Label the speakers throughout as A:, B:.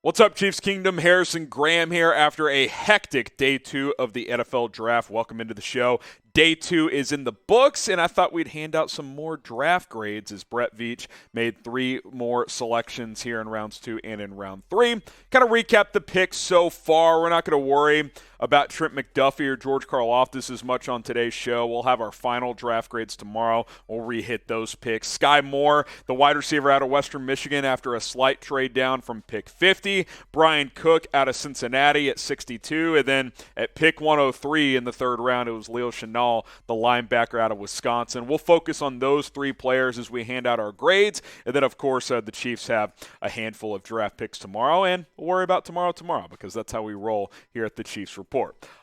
A: What's up, Chiefs Kingdom? Harrison Graham here after a hectic day 2 of the NFL Draft. Welcome into the show. Day 2 is in the books, and I thought we'd hand out some more draft grades as Brett Veach made 3 more selections here in rounds 2 and in round 3. Kind of recap the picks so far. We're not going to worry about Trent McDuffie or George Karlaftis as much on today's show. We'll have our final draft grades tomorrow. We'll re-hit those picks. Skyy Moore, the wide receiver out of Western Michigan after a slight trade down from pick 50. Bryan Cook out of Cincinnati at 62. And then at pick 103 in the third round, it was Leo Chenal, the linebacker out of Wisconsin. We'll focus on those 3 players as we hand out our grades. And then, of course, the Chiefs have a handful of draft picks tomorrow. And we'll worry about tomorrow because that's how we roll here at the Chiefs Report.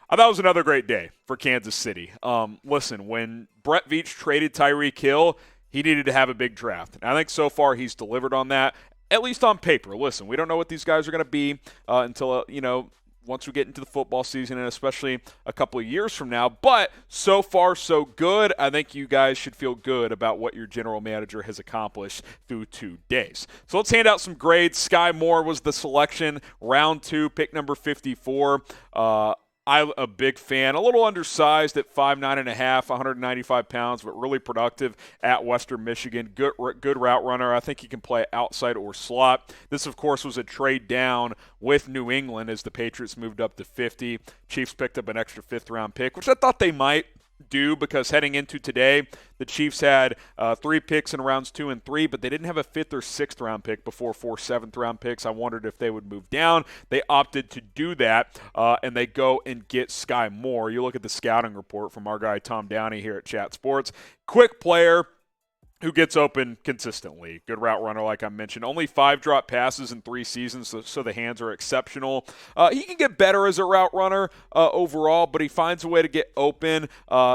A: I thought it was another great day for Kansas City. Listen, when Brett Veach traded Tyreek Hill, he needed to have a big draft. And I think so far he's delivered on that, at least on paper. Listen, we don't know what these guys are going to be until, once we get into the football season, and especially a couple of years from now. But so far, so good. I think you guys should feel good about what your general manager has accomplished through 2 days. So let's hand out some grades. Skyy Moore was the selection, round 2, pick number 54. I'm a big fan. A little undersized at 5'9.5", 195 pounds, but really productive at Western Michigan. Good route runner. I think he can play outside or slot. This, of course, was a trade down with New England as the Patriots moved up to 50. Chiefs picked up an extra 5th-round pick, which I thought they might do because heading into today, the Chiefs had 3 picks in rounds 2 and 3, but they didn't have a 5th or 6th round pick before 4 7th-round picks. I wondered if they would move down. They opted to do that, and they go and get Skyy Moore. You look at the scouting report from our guy Tom Downey here at Chat Sports. Quick player who gets open consistently. Good route runner, like I mentioned. Only 5 drop passes in 3 seasons, so the hands are exceptional. He can get better as a route runner overall, but he finds a way to get open.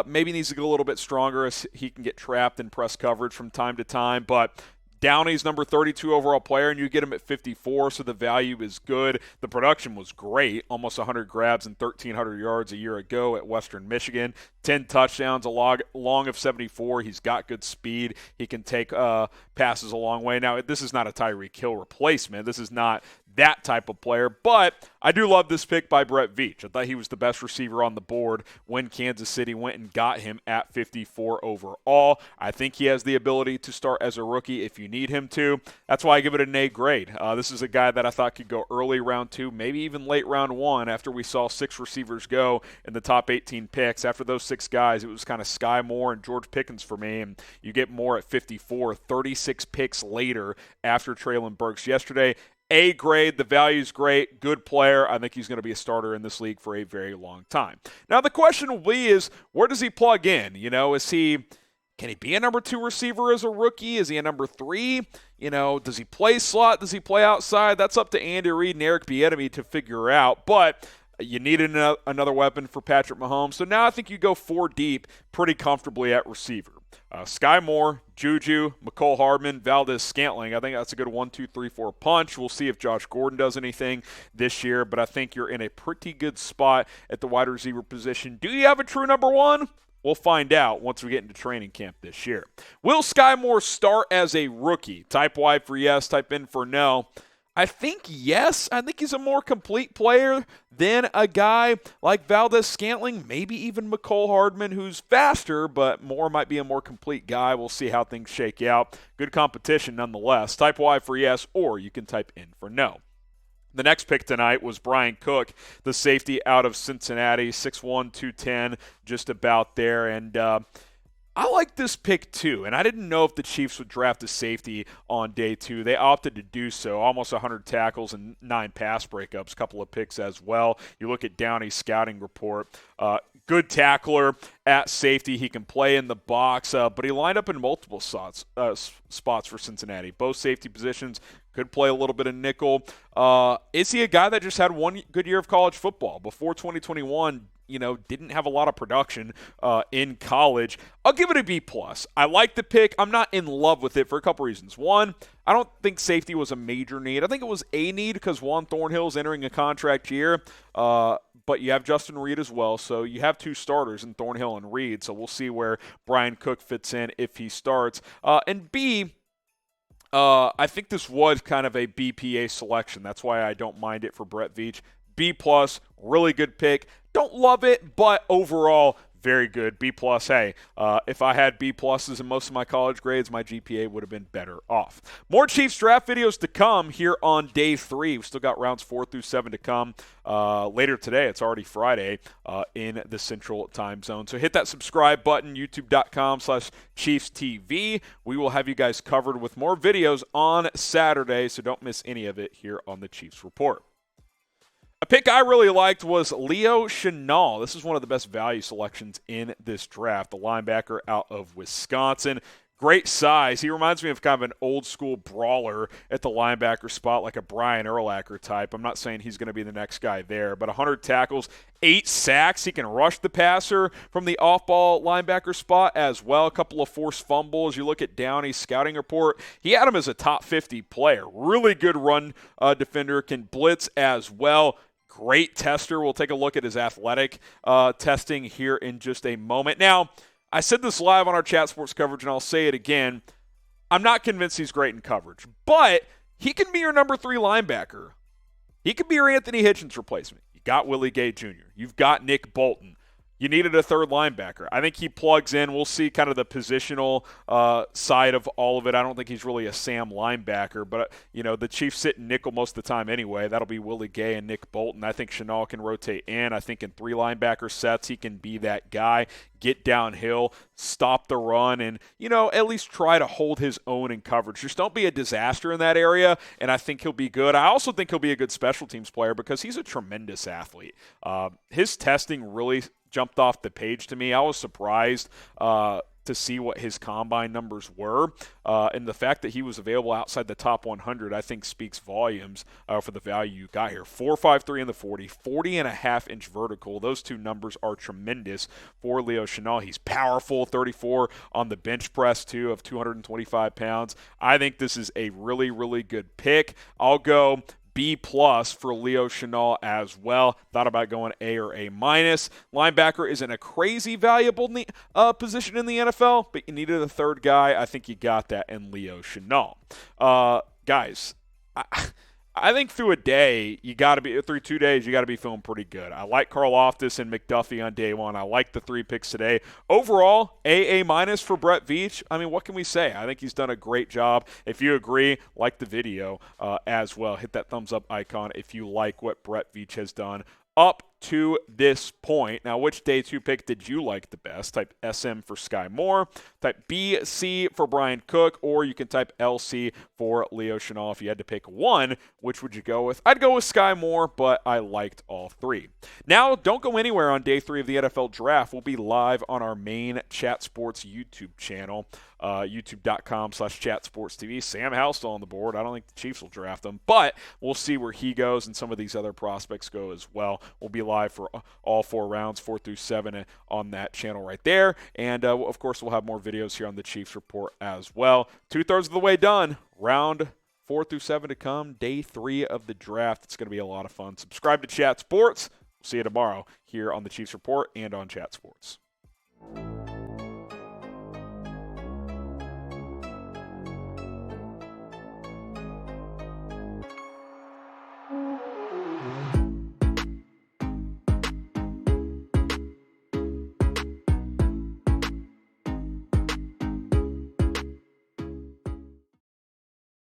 A: Maybe needs to get a little bit stronger as he can get trapped in press coverage from time to time, but Downey's number 32 overall player, and you get him at 54, so the value is good. The production was great, almost 100 grabs and 1,300 yards a year ago at Western Michigan. 10 touchdowns, a long of 74. He's got good speed. He can take passes a long way. Now, this is not a Tyreek Hill replacement. This is not that type of player, but I do love this pick by Brett Veach. I thought he was the best receiver on the board when Kansas City went and got him at 54 overall. I think he has the ability to start as a rookie if you need him to. That's why I give it an A grade. This is a guy that I thought could go early round 2, maybe even late round 1 after we saw 6 receivers go in the top 18 picks. After those 6 guys, it was kind of Skyy Moore and George Pickens for me, and you get Moore at 54, 36 picks later after Treylon Burks yesterday. A grade, the value's great, good player. I think he's going to be a starter in this league for a very long time. Now the question will be is, where does he plug in? Can he be a number 2 receiver as a rookie? Is he a number 3? Does he play slot? Does he play outside? That's up to Andy Reid and Eric Bieniemy to figure out. But you need another weapon for Patrick Mahomes. So now I think you go 4 deep pretty comfortably at receiver. Skyy Moore, Juju, Mecole Hardman, Valdez-Scantling. I think that's a good 1, 2, 3, 4 punch. We'll see if Josh Gordon does anything this year, but I think you're in a pretty good spot at the wide receiver position. Do you have a true number 1? We'll find out once we get into training camp this year. Will Skyy Moore start as a rookie? Type Y for yes, type N for no. I think yes. I think he's a more complete player than a guy like Valdez-Scantling, maybe even Mecole Hardman, who's faster, but Moore might be a more complete guy. We'll see how things shake out. Good competition nonetheless. Type Y for yes, or you can type N for no. The next pick tonight was Bryan Cook, the safety out of Cincinnati, 6'1", 210, just about there. And I like this pick too, and I didn't know if the Chiefs would draft a safety on day 2. They opted to do so, almost 100 tackles and 9 pass breakups, a couple of picks as well. You look at Downey's scouting report. Good tackler at safety. He can play in the box, but he lined up in multiple spots for Cincinnati. Both safety positions, could play a little bit of nickel. Is he a guy that just had 1 good year of college football? Before 2021, didn't have a lot of production in college. I'll give it a B+. I like the pick. I'm not in love with it for a couple reasons. One, I don't think safety was a major need. I think it was a need because Juan Thornhill's entering a contract year. but you have Justin Reed as well, so you have two starters in Thornhill and Reed, so we'll see where Bryan Cook fits in if he starts. And B, I think this was kind of a BPA selection. That's why I don't mind it for Brett Veach. B+, really good pick. Don't love it, but overall, very good. B+, hey, if I had B pluses in most of my college grades, my GPA would have been better off. More Chiefs draft videos to come here on day 3. We've still got rounds 4 through 7 to come later today. It's already Friday in the Central Time Zone. So hit that subscribe button, youtube.com/ChiefsTV. We will have you guys covered with more videos on Saturday, so don't miss any of it here on the Chiefs Report. A pick I really liked was Leo Chenal. This is one of the best value selections in this draft, the linebacker out of Wisconsin. Great size. He reminds me of kind of an old-school brawler at the linebacker spot, like a Bryan type. I'm not saying he's going to be the next guy there, but 100 tackles, 8 sacks. He can rush the passer from the off-ball linebacker spot as well. A couple of forced fumbles. You look at Downey's scouting report. He had him as a top 50 player. Really good run defender, can blitz as well. Great tester. We'll take a look at his athletic testing here in just a moment. Now, I said this live on our Chat Sports coverage, and I'll say it again. I'm not convinced he's great in coverage, but he can be your number 3 linebacker. He could be your Anthony Hitchens replacement. You got Willie Gay Jr. You've got Nick Bolton. You needed a third linebacker. I think he plugs in. We'll see kind of the positional side of all of it. I don't think he's really a Sam linebacker, but the Chiefs sit in nickel most of the time anyway. That'll be Willie Gay and Nick Bolton. I think Chenal can rotate in. I think in 3 linebacker sets, he can be that guy, get downhill, stop the run, and, at least try to hold his own in coverage. Just don't be a disaster in that area, and I think he'll be good. I also think he'll be a good special teams player because he's a tremendous athlete. His testing really jumped off the page to me. I was surprised to see what his combine numbers were. And the fact that he was available outside the top 100, I think speaks volumes for the value you got here. 4.53 in the 40, 40.5-inch vertical. Those two numbers are tremendous for Leo Chenal. He's powerful, 34 on the bench press, too, of 225 pounds. I think this is a really, really good pick. I'll go B+ for Leo Chenal as well. Thought about going A or A-. Linebacker isn't a crazy valuable position in the NFL, but you needed a third guy. I think you got that in Leo Chenal. Guys, I think through 2 days, you got to be feeling pretty good. I like Karlaftis and McDuffie on day 1. I like the 3 picks today. Overall, A- for Brett Veach. I mean, what can we say? I think he's done a great job. If you agree, like the video as well. Hit that thumbs up icon if you like what Brett Veach has done up to this point. Now, which day 2 pick did you like the best? Type SM for Skyy Moore, type BC for Bryan Cook, or you can type LC for Leo Chenal. If you had to pick one, which would you go with? I'd go with Skyy Moore, but I liked all 3. Now, don't go anywhere on day 3 of the NFL Draft. We'll be live on our main Chat Sports YouTube channel, youtube.com/ChatSportsTV. Sam Howell's still on the board. I don't think the Chiefs will draft him, but we'll see where he goes and some of these other prospects go as well. We'll be live for all 4 rounds, 4 through 7 on that channel right there. And, of course, we'll have more videos here on the Chiefs Report as well. 2/3 of the way done. Round 4 through 7 to come. Day 3 of the draft. It's going to be a lot of fun. Subscribe to Chat Sports. We'll see you tomorrow here on the Chiefs Report and on Chat Sports.